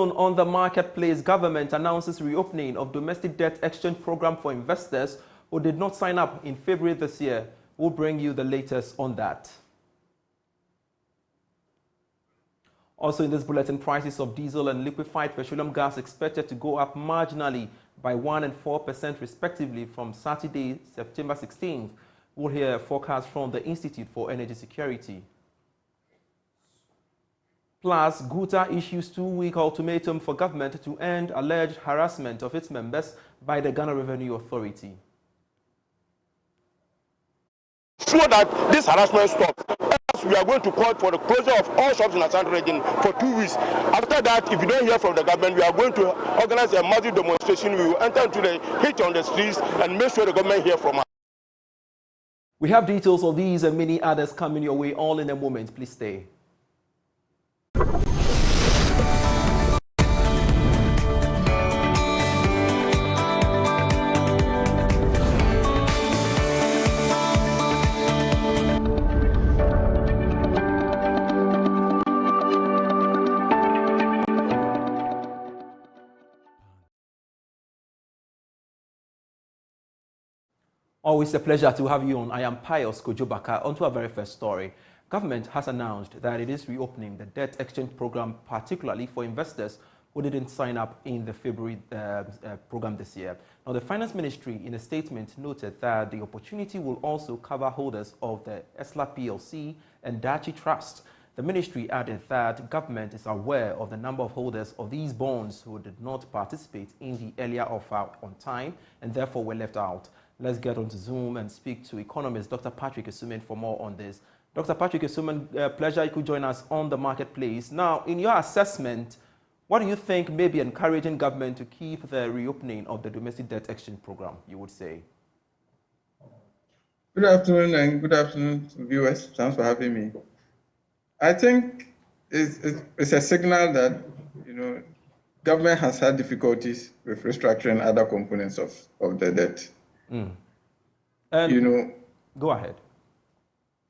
soon on the marketplace, government announces reopening of domestic debt exchange program for investors who did not sign up in February this year. We'll bring you the latest on that. Also in this bulletin, prices of diesel and liquefied petroleum gas expected to go up marginally by 1% and 4% respectively from Saturday, September 16th. We'll hear a forecast from the Institute for Energy Security. Plus, GUTA issues 2-week ultimatum for government to end alleged harassment of its members by the Ghana Revenue Authority. So that this harassment stops, we are going to call for the closure of all shops in the Ashanti region for 2 weeks. After that, if you don't hear from the government, we are going to organize a massive demonstration. We will enter into the heat on the streets and make sure the government hears from us. We have details of these and many others coming your way all in a moment. Please stay. Always a pleasure to have you on. I am Pious, Kojo Backah. On to our very first story. Government has announced that it is reopening the debt exchange program, particularly for investors who didn't sign up in the February program this year. Now, the Finance Ministry, in a statement, noted that the opportunity will also cover holders of the ESLA PLC and Dachi Trust. The ministry added that government is aware of the number of holders of these bonds who did not participate in the earlier offer on time and therefore were left out. Let's get on to Zoom and speak to economist Dr. Patrick Esuman for more on this. Dr. Patrick Esuman, pleasure you could join us on the marketplace. Now, in your assessment, what do you think may be encouraging government to keep the reopening of the domestic debt exchange program, you would say? Good afternoon and good afternoon to viewers. Thanks for having me. I think it's a signal that, government has had difficulties with restructuring other components of the debt. And go ahead.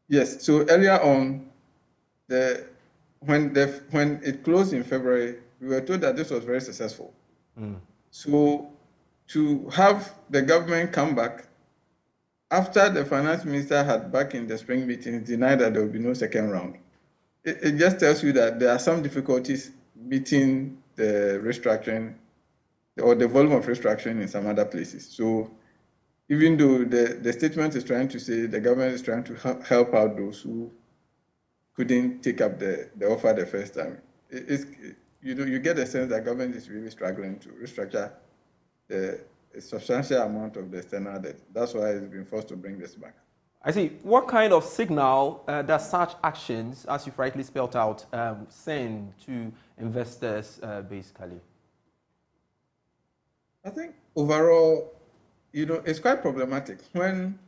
Yes. So earlier on, when it closed in February, we were told that this was very successful. So to have the government come back after the finance minister had back in the spring meeting denied that there will be no second round, it just tells you that there are some difficulties meeting the restructuring or the volume of restructuring in some other places. So even though the statement is trying to say the government is trying to help out those who couldn't take up the offer the first time, you get the sense that government is really struggling to restructure a substantial amount of the external debt. That's why it's been forced to bring this back. I see. What kind of signal does such actions, as you've rightly spelled out, send to investors, basically? I think overall, it's quite problematic when,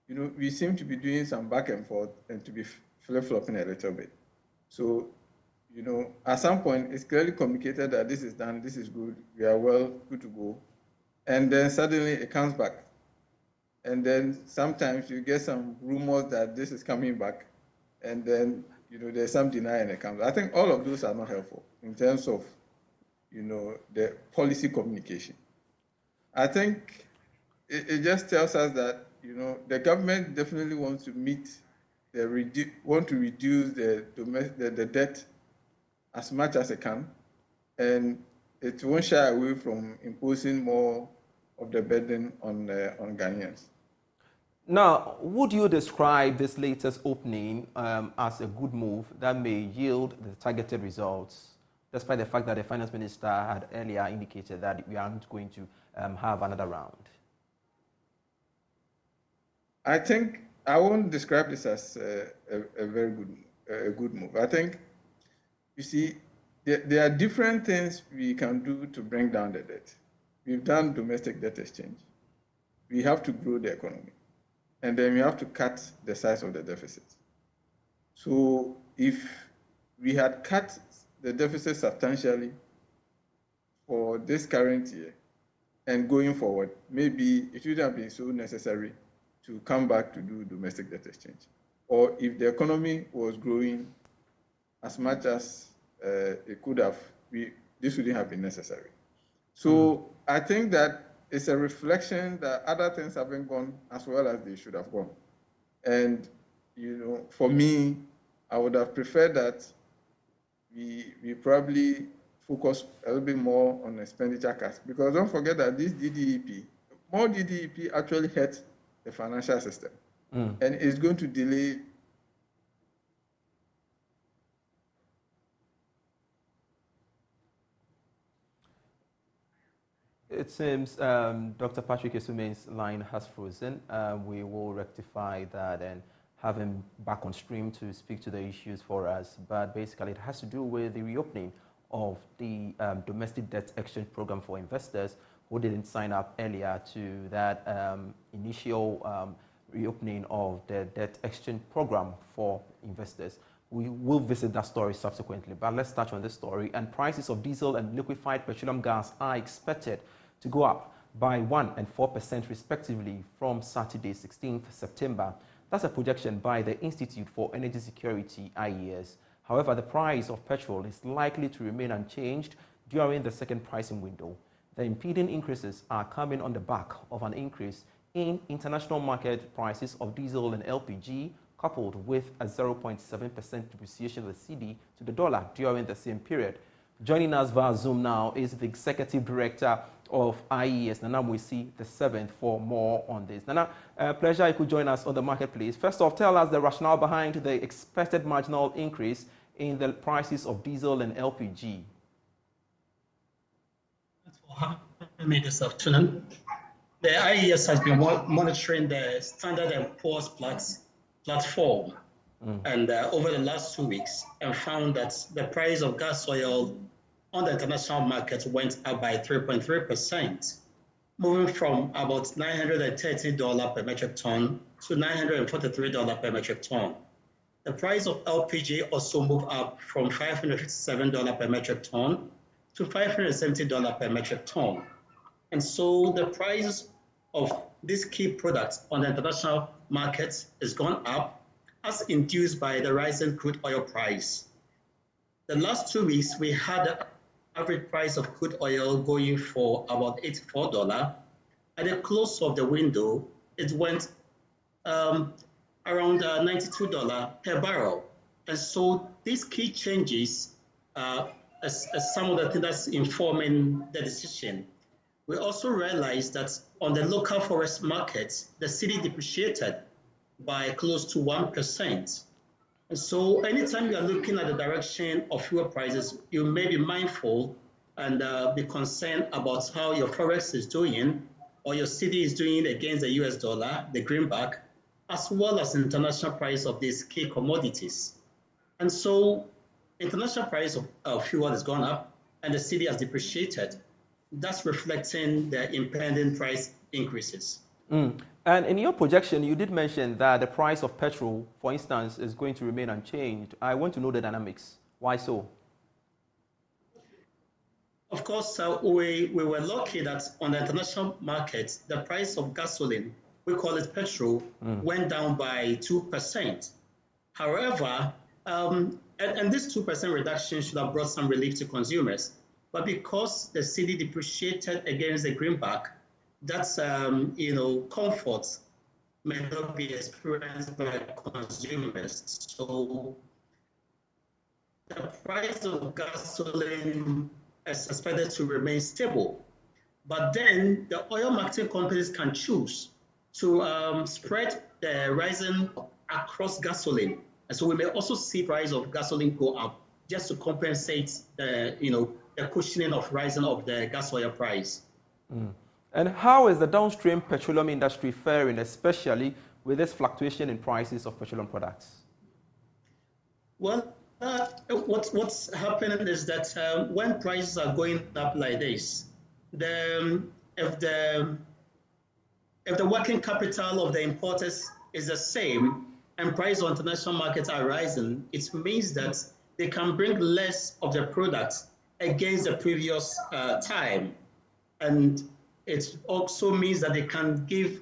we seem to be doing some back and forth and to be flip-flopping a little bit. So, at some point, it's clearly communicated that this is done, this is good, we are good to go. And then suddenly it comes back. And then sometimes you get some rumors that this is coming back. And then, there's some denial and it comes. I think all of those are not helpful in terms of, the policy communication. I think it just tells us that, the government definitely wants to reduce the debt as much as it can, and it won't shy away from imposing more of the burden on Ghanaians. Now, would you describe this latest opening as a good move that may yield the targeted results, despite the fact that the finance minister had earlier indicated that we aren't going to have another round? I think I won't describe this as a very good move. I think, you see, there are different things we can do to bring down the debt. We've done domestic debt exchange. We have to grow the economy. And then we have to cut the size of the deficit. So if we had cut the deficit substantially for this current year and going forward, maybe it wouldn't have been so necessary to come back to do domestic debt exchange. Or if the economy was growing as much as it could have this wouldn't have been necessary. So I think that it's a reflection that other things haven't gone as well as they should have gone. And, for me, I would have preferred that we probably focus a little bit more on expenditure cuts, because don't forget that this more DDEP actually hurt the financial system, and it's going to delay. It seems Dr. Patrick Esume's line has frozen. We will rectify that and have him back on stream to speak to the issues for us. But basically, it has to do with the reopening of the domestic debt exchange program for investors who didn't sign up earlier to that initial reopening of the debt exchange program for investors. We will visit that story subsequently, but let's touch on this story. And prices of diesel and liquefied petroleum gas are expected to go up by 1% and 4% respectively from Saturday, 16th September. That's a projection by the Institute for Energy Security, IES. However, the price of petrol is likely to remain unchanged during the second pricing window. The impending increases are coming on the back of an increase in international market prices of diesel and LPG, coupled with a 0.7% depreciation of the cedi to the dollar during the same period. Joining us via Zoom now is the Executive Director of IES, Nana Mwisi the 7th, for more on this. Nana, pleasure you could join us on the marketplace. First off, tell us the rationale behind the expected marginal increase in the prices of diesel and LPG. Thanks for having me this afternoon. The IES has been monitoring the Standard & Poor's platform and over the last 2 weeks, and found that the price of gas oil on the international market went up by 3.3%, moving from about $930 per metric ton to $943 per metric ton. The price of LPG also moved up from $557 per metric ton to $570 per metric ton. And so the price of these key products on the international market has gone up, as induced by the rising crude oil price. The last 2 weeks, we had the average price of crude oil going for about $84. At the close of the window, it went around $92 per barrel. And so these key changes as some of the things that's informing the decision. We also realized that on the local forest market, the cedi depreciated by close to 1%. And so anytime you are looking at the direction of fuel prices, you may be mindful and be concerned about how your forex is doing or your cedi is doing against the US dollar, the greenback, as well as international price of these key commodities. And so international price of fuel has gone up and the cedi has depreciated. That's reflecting the impending price increases. And in your projection, you did mention that the price of petrol, for instance, is going to remain unchanged. I want to know the dynamics. Why so? Of course, we were lucky that on the international market, the price of gasoline, we call it petrol, went down by 2%. However, and this 2% reduction should have brought some relief to consumers. But because the cedi depreciated against the greenback, that's, comfort may not be experienced by consumers. So the price of gasoline is expected to remain stable. But then the oil marketing companies can choose to spread the rising across gasoline. And so we may also see price of gasoline go up just to compensate the cushioning of rising of the gas oil price. And how is the downstream petroleum industry faring, especially with this fluctuation in prices of petroleum products? Well, what's happening is that when prices are going up like this, if the working capital of the importers is the same and prices on international markets are rising, it means that they can bring less of their products against the previous time. And it also means that they can give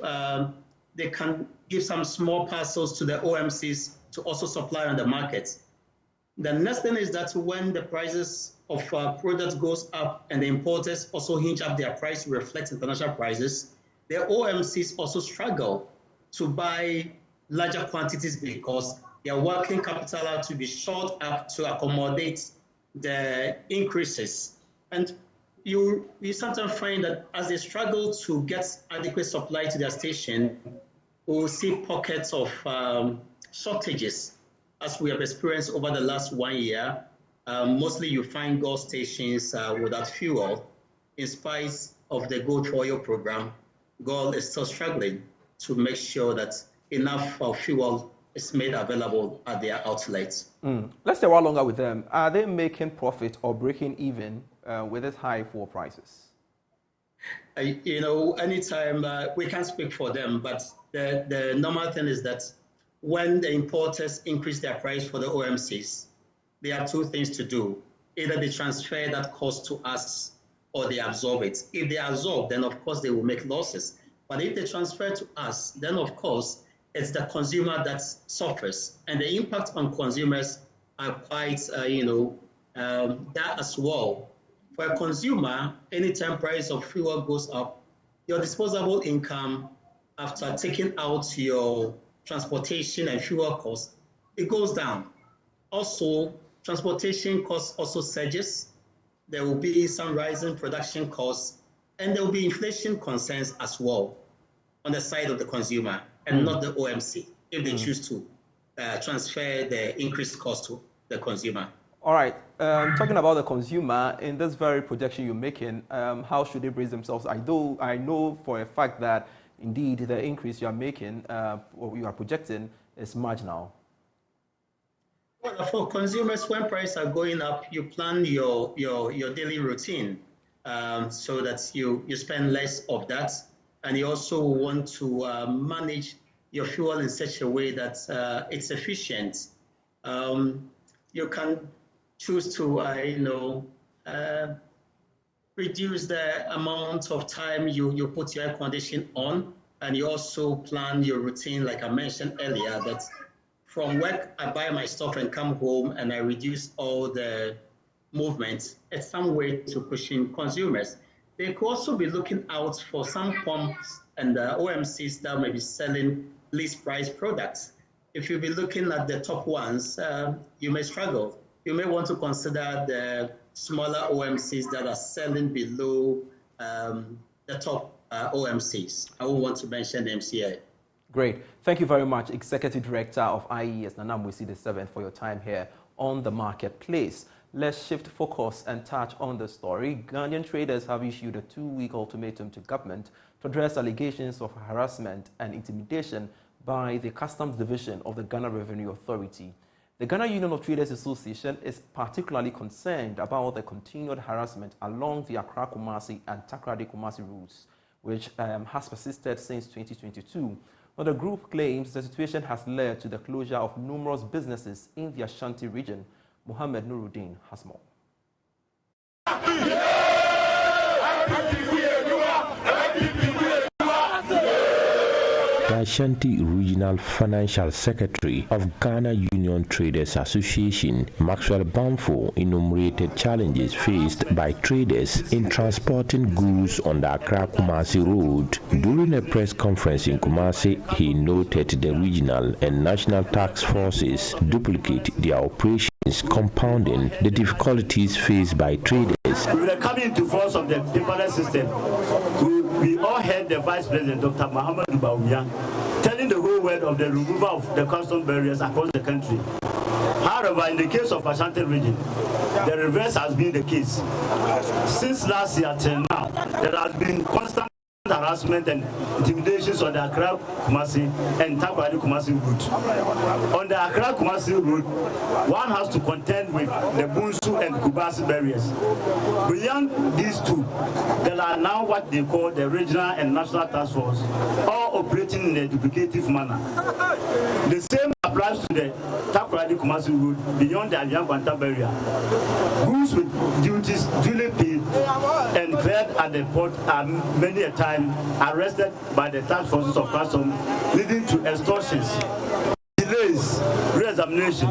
some small parcels to the OMCs to also supply on the market. The next thing is that when the prices of products goes up and the importers also hinge up their price to reflect international prices, the OMCs also struggle to buy larger quantities because their working capital have to be short up to accommodate the increases. And you sometimes find that as they struggle to get adequate supply to their station, we'll see pockets of shortages, as we have experienced over the last 1 year. Mostly you find gas stations without fuel. In spite of the Go to Oil program, GOL is still struggling to make sure that enough fuel is made available at their outlets. Let's stay a while longer with them. Are they making profit or breaking even with this high fuel prices? Anytime we can't speak for them, but the normal thing is that when the importers increase their price for the OMCs, there are two things to do. Either they transfer that cost to us or they absorb it. If they absorb, then of course they will make losses. But if they transfer to us, then of course it's the consumer that suffers. And the impact on consumers are quite, that as well. For a consumer, anytime price of fuel goes up, your disposable income after taking out your transportation and fuel costs, it goes down. Also, transportation costs also surges. There will be some rising production costs, and there will be inflation concerns as well on the side of the consumer and not the OMC if they choose to transfer the increased cost to the consumer. All right. Talking about the consumer, in this very projection you're making, how should they brace themselves? I know for a fact that indeed the increase you are making, or you are projecting, is marginal. Well, for consumers, when prices are going up, you plan your daily routine so that you spend less of that. And you also want to manage your fuel in such a way that it's efficient. You can choose to, reduce the amount of time you put your air conditioning on, and you also plan your routine, like I mentioned earlier, that from work I buy my stuff and come home and I reduce all the movements. It's some way to pushing consumers. They could also be looking out for some pumps and OMCs that may be selling least price products. If you be looking at the top ones, you may struggle. You may want to consider the smaller OMCs that are selling below the top OMCs. I won't want to mention MCA. Great. Thank you very much, Executive Director of IES, Nanam Wisi VII, for your time here on the marketplace. Let's shift focus and touch on the story. Ghanaian traders have issued a 2-week ultimatum to government to address allegations of harassment and intimidation by the Customs Division of the Ghana Revenue Authority. The Ghana Union of Traders Association is particularly concerned about the continued harassment along the Accra-Kumasi and Takoradi-Kumasi routes, which has persisted since 2022. Now, the group claims the situation has led to the closure of numerous businesses in the Ashanti region. Mohammed Nuruddin has more. The Ashanti Regional Financial Secretary of Ghana Union Traders Association, Maxwell Bamfo, enumerated challenges faced by traders in transporting goods on the Accra-Kumasi road. During a press conference in Kumasi, he noted the regional and national task forces duplicate their operations, compounding the difficulties faced by traders. With the coming into force of the paperless system, we all heard the Vice President, Dr. Muhammad Bawumia, telling the whole world of the removal of the custom barriers across the country. However, in the case of Ashanti region, the reverse has been the case. Since last year till now, there has been constant harassment and intimidations on the Accra-Kumasi and Takoradi-Kumasi route. On the Accra-Kumasi route, one has to contend with the Bunsu and Kubasi barriers. Beyond these two, there are now what they call the regional and national task force, all operating in a duplicative manner. The same applies to the Takoradi-Kumasi route beyond the Avian-Kwanta barrier. Goods with duties duly paid and cleared at the port are many a time arrested by the task forces of customs, leading to extortions, delays, raised examination,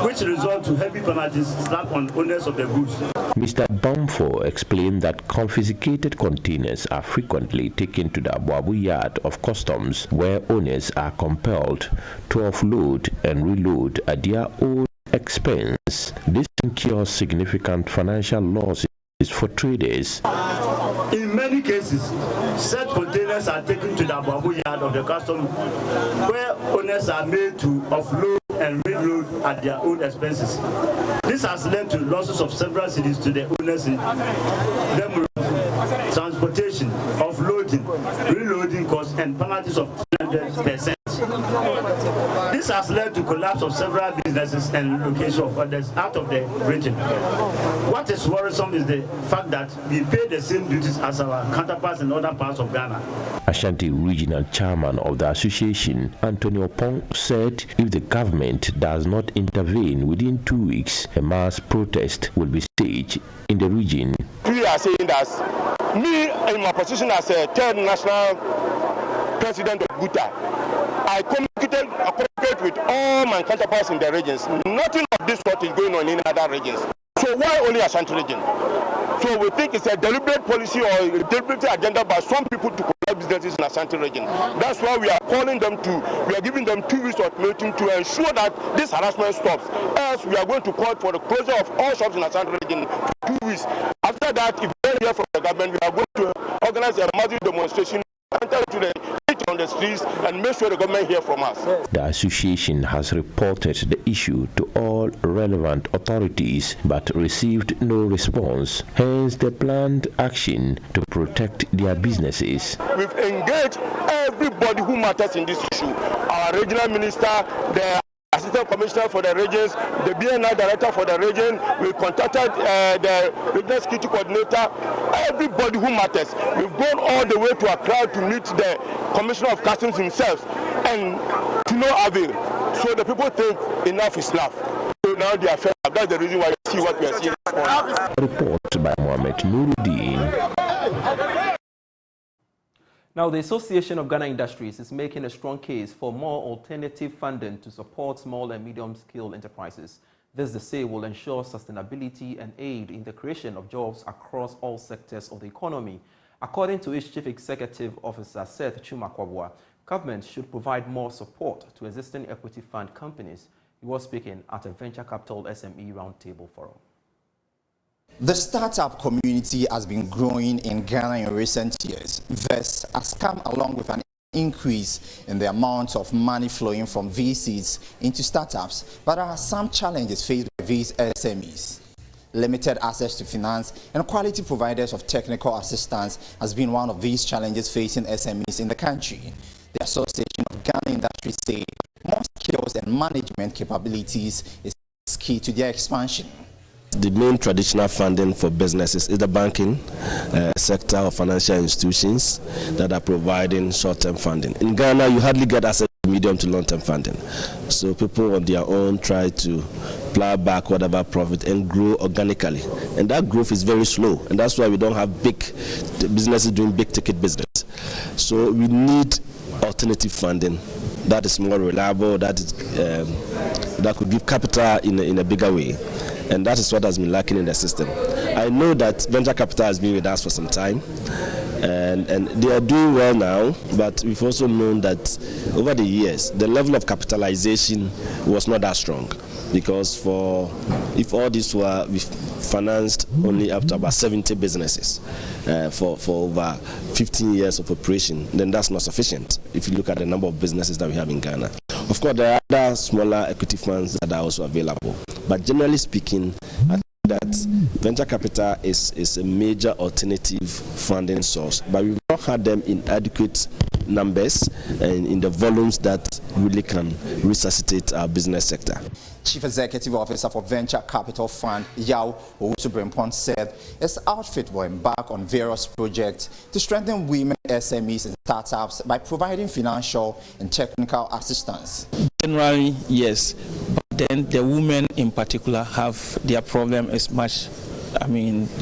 which result to heavy penalties slapped on owners of the goods. Mr. Bamfo explained that confiscated containers are frequently taken to the Abuabu Yard of Customs, where owners are compelled to offload and reload at their own expense. This incurs significant financial losses for traders. In many cases, such containers are taken to the Abuabu Yard of the Customs, where owners are made to offload and reload at their own expenses. This has led to losses of several cities to the owners in them, transportation, offloading, reloading costs, and penalties of 200%. This has led to collapse of several businesses and relocation of others out of the region. What is worrisome is the fact that we pay the same duties as our counterparts in other parts of Ghana. Ashanti Regional Chairman of the association, Antonio Pong, said if the government does not intervene within 2 weeks, a mass protest will be staged in the region. We are saying that me, in my position as a third national president of Guta, I communicate with all my counterparts in the regions. Nothing of this sort is going on in other regions. So why only Ashanti region? So we think it's a deliberate policy or a deliberate agenda by some people to collect businesses in Ashanti region. That's why we are calling them we are giving them 2 weeks ultimatum to ensure that this harassment stops. Else we are going to call for the closure of all shops in Ashanti region for 2 weeks. After that, if we don't hear from the government, we are going to organize a massive demonstration, enter to the on the streets and make sure the government hear from us. The association has reported the issue to all relevant authorities but received no response, hence the planned action to protect their businesses. We've engaged everybody who matters in this issue. Our regional minister, the Assistant Commissioner for the regions, the BNI Director for the region. We contacted the Regional Security Coordinator, everybody who matters. We've gone all the way to Accra to meet the Commissioner of Customs himself, and to no avail. So the people think enough is enough. So now they are fed up. That's the reason why you see what we are seeing. Report by Mohamed Nuruddin. Now, the Association of Ghana Industries is making a strong case for more alternative funding to support small and medium-scale enterprises. This, they say, will ensure sustainability and aid in the creation of jobs across all sectors of the economy. According to its Chief Executive Officer, Seth Chumakwabwa, government should provide more support to existing equity fund companies. He was speaking at a Venture Capital SME Roundtable Forum. The startup community has been growing in Ghana in recent years. This has come along with an increase in the amount of money flowing from VCs into startups, but there are some challenges faced by these SMEs. Limited access to finance and quality providers of technical assistance has been one of these challenges facing SMEs in the country. The Association of Ghana Industries say more skills and management capabilities is key to their expansion. The main traditional funding for businesses is the banking sector of financial institutions that are providing short-term funding. In Ghana, you hardly get access to medium to long-term funding. So people on their own try to plow back whatever profit and grow organically. And that growth is very slow. And that's why we don't have big businesses doing big-ticket business. So we need alternative funding that is more reliable, that could give capital in a bigger way. And that is what has been lacking in the system. I know that venture capital has been with us for some time, and they are doing well now, but we've also known that over the years, the level of capitalization was not that strong, because if all this were, we financed only up to about 70 businesses for over 15 years of operation, then that's not sufficient if you look at the number of businesses that we have in Ghana. Of course, there are other smaller equity funds that are also available. But generally speaking, I think that venture capital is a major alternative funding source. But we've not had them in adequate numbers and in the volumes that really can resuscitate our business sector. Chief Executive Officer for Venture Capital Fund, Yao Owusu-Brempong, said its outfit will embark on various projects to strengthen women SMEs and startups by providing financial and technical assistance. Generally, yes, but then the women in particular have their problem is much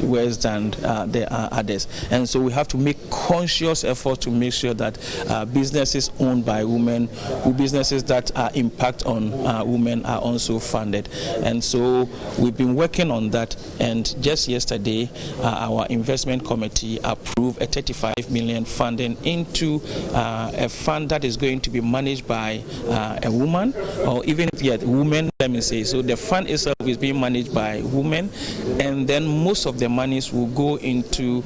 worse than there are others. And so we have to make conscious effort to make sure that businesses owned by women, businesses that impact on women are also funded. And so we've been working on that, and just yesterday our investment committee approved a 35 million funding into a fund that is going to be managed by a woman, or even if yet women, let me say. So the fund itself is being managed by women, and then most of the monies will go into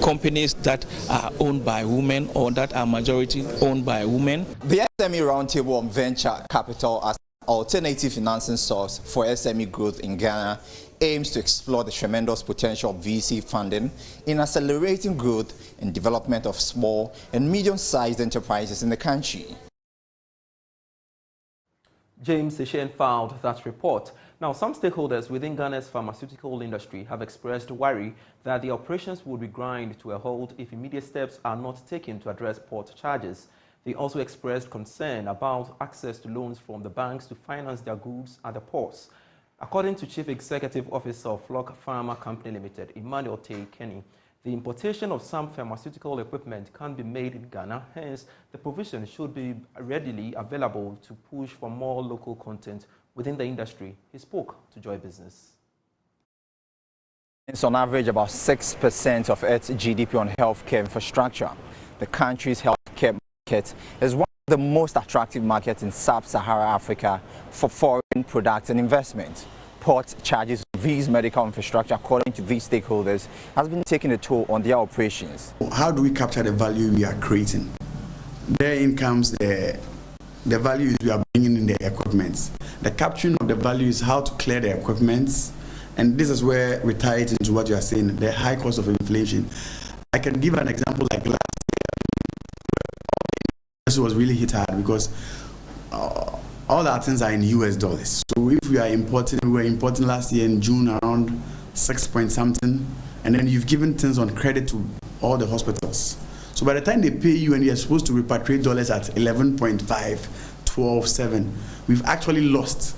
companies that are owned by women or that are majority owned by women. The SME Roundtable on Venture Capital as an alternative financing source for SME growth in Ghana aims to explore the tremendous potential of VC funding in accelerating growth and development of small and medium-sized enterprises in the country. James Seshen filed that report. Now, some stakeholders within Ghana's pharmaceutical industry have expressed worry that the operations will be ground to a halt if immediate steps are not taken to address port charges. They also expressed concern about access to loans from the banks to finance their goods at the ports. According to Chief Executive Officer of Flock Pharma Company Limited, Emmanuel T. Kenny, the importation of some pharmaceutical equipment can be made in Ghana, hence the provision should be readily available to push for more local content within the industry. He spoke to Joy Business. It's on average about 6% of its GDP on healthcare infrastructure. The country's healthcare market is one of the most attractive markets in sub-Saharan Africa for foreign products and investment. Port charges of these medical infrastructure, according to these stakeholders, has been taking a toll on their operations. How do we capture the value we are creating? Therein comes the values we are bringing in the equipment. The capturing of the value is how to clear the equipment, and this is where we tie it into what you are saying, the high cost of inflation. I can give an example like last year. This was really hit hard because all our things are in US dollars. So if we were importing last year in June around 6 point something, and then you've given things on credit to all the hospitals. So by the time they pay you and you're supposed to repatriate dollars at 11.5, 12.7, we've actually lost.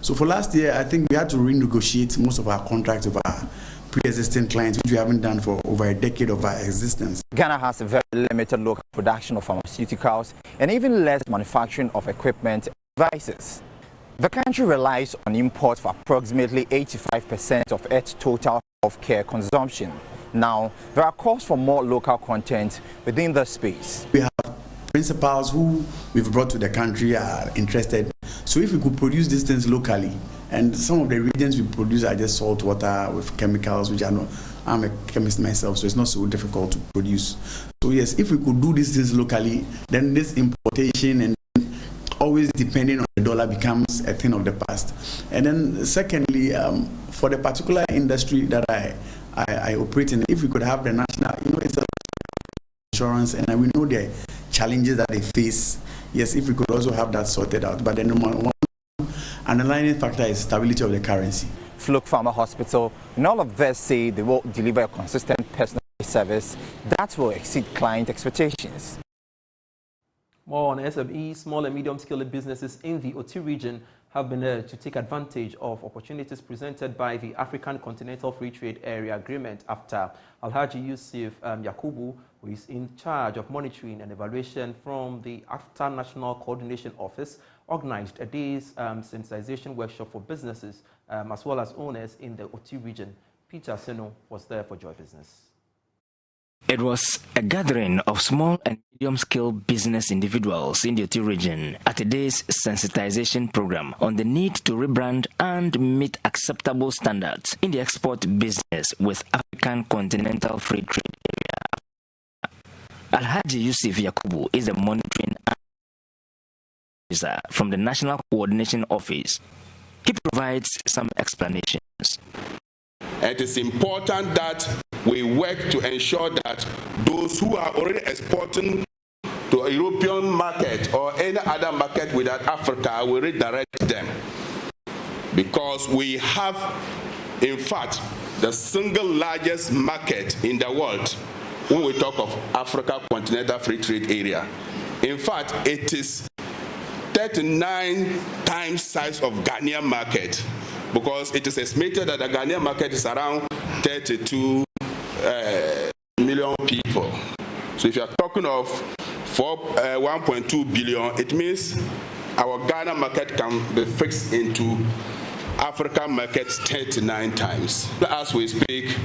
So for last year, I think we had to renegotiate most of our contracts with our pre-existing clients, which we haven't done for over a decade of our existence. Ghana has a very limited local production of pharmaceuticals and even less manufacturing of equipment and devices. The country relies on import for approximately 85% of its total healthcare consumption. Now, there are calls for more local content within the space. We have principals who we've brought to the country are interested. So if we could produce these things locally, and some of the regions we produce are just salt water with chemicals, which I'm a chemist myself, so it's not so difficult to produce. So yes, if we could do these things locally, then this importation and always depending on the dollar becomes a thing of the past. And then secondly, for the particular industry that I operate in, if we could have the national, it's a insurance, and we know the challenges that they face. Yes, if we could also have that sorted out. But the number one underlying factor is stability of the currency. Flock Pharma Hospital, and all of this say they will deliver a consistent personal service that will exceed client expectations. More on SME, small and medium-scale businesses in the OT region have been to take advantage of opportunities presented by the African Continental Free Trade Area Agreement AfCFTA. Alhaji Yusuf Yakubu, who is in charge of monitoring and evaluation from the AfCFTA National Coordination Office, organized a day's sensitization workshop for businesses as well as owners in the OT region. Peter Seno was there for Joy Business. It was a gathering of small and medium-scale business individuals in the OT region at a day's sensitization program on the need to rebrand and meet acceptable standards in the export business with African Continental Free Trade Area. Alhaji Yusuf Yakubu is a monitoring officer from the National Coordination Office. He provides some explanations. It is important that we work to ensure that those who are already exporting to a European market or any other market within Africa, we redirect them. Because we have, in fact, the single largest market in the world when we talk of Africa Continental Free Trade Area. In fact, it is 39 times size of Ghanaian market. because it is estimated that the Ghanaian market is around 32 million people. So if you are talking of 1.2 billion, it means our Ghana market can be fixed into African markets 39 times. As we speak,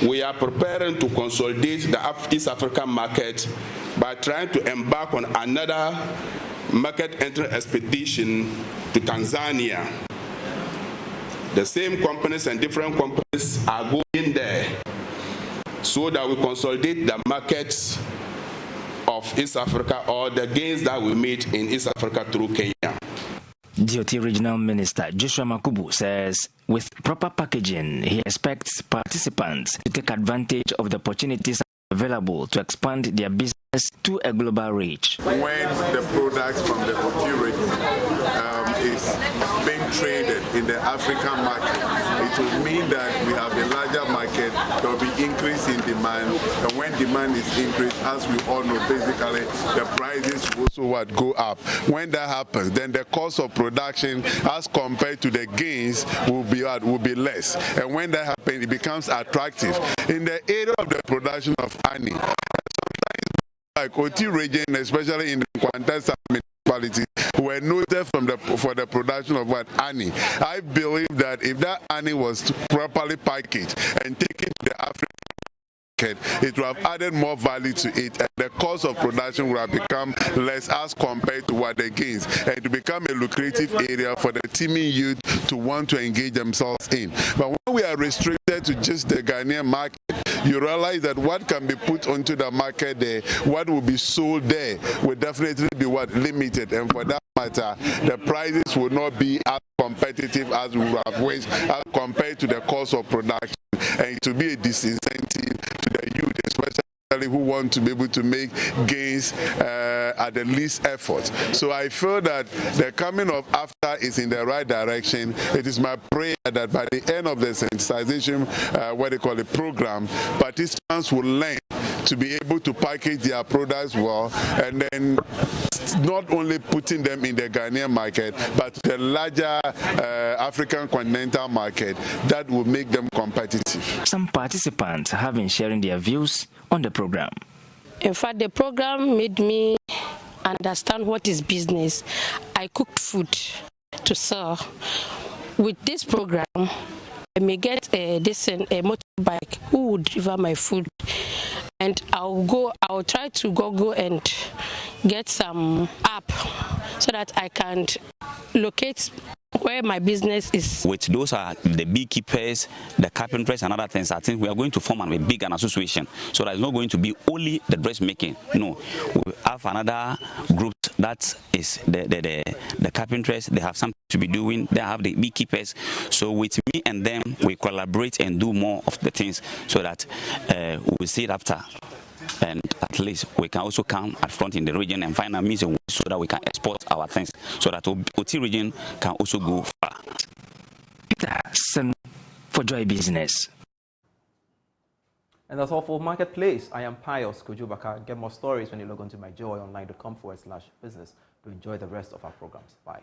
we are preparing to consolidate the East African market by trying to embark on another market entry expedition to Tanzania. The same companies and different companies are going there so that we consolidate the markets of East Africa, or the gains that we made in East Africa through Kenya. DOT Regional Minister Joshua Makubu says with proper packaging, he expects participants to take advantage of the opportunities available to expand their business to a global reach. When the products from the OT region is being traded in the African market, it will mean that we have a larger market, there will be increase in demand, and when demand is increased, as we all know, basically the prices will also go up. When that happens, then the cost of production as compared to the gains will be less, and when that happens, it becomes attractive. In the area of the production of honey, like OT region, especially in the Kwantasa municipality, were noted for the production of honey. I believe that if that honey was properly packaged and taken to the African market, it would have added more value to it, and the cost of production would have become less as compared to what the gains, and to become a lucrative area for the teeming youth to want to engage themselves in. But when we are restricted to just the Ghanaian market, you realize that what can be put onto the market there, what will be sold there, will definitely be limited, and for that matter, the prices will not be as competitive as we would have wished, as compared to the cost of production, and it will be a disincentive to the youth, especially who want to be able to make gains at the least effort. So I feel that the coming of AfCFTA is in the right direction. It is my prayer that by the end of the sensitization, what they call a program, participants will learn to be able to package their products well, and then not only putting them in the Ghanaian market, but the larger African continental market that will make them competitive. Some participants have been sharing their views on the program. In fact, the program made me understand what is business. I cooked food to sell. With this program, I may get a motorbike who will deliver my food, and I'll try to go and get some app so that I can locate where my business is. With those are the beekeepers, the carpenters and other things. I think we are going to form a big association, so that it's not going to be only the dressmaking. No, we have another group that is the carpenters. They have something to be doing. They have the beekeepers. So with me and them, we collaborate and do more of the things, so that we will see it after. And at least we can also come at front in the region and find a means of ways so that we can export our things, so that OT region can also go far. Peter for Joy Business. And that's all for Marketplace. I am Pious, Kojo Backah. Get more stories when you log on to myjoyonline.com/business to enjoy the rest of our programs. Bye.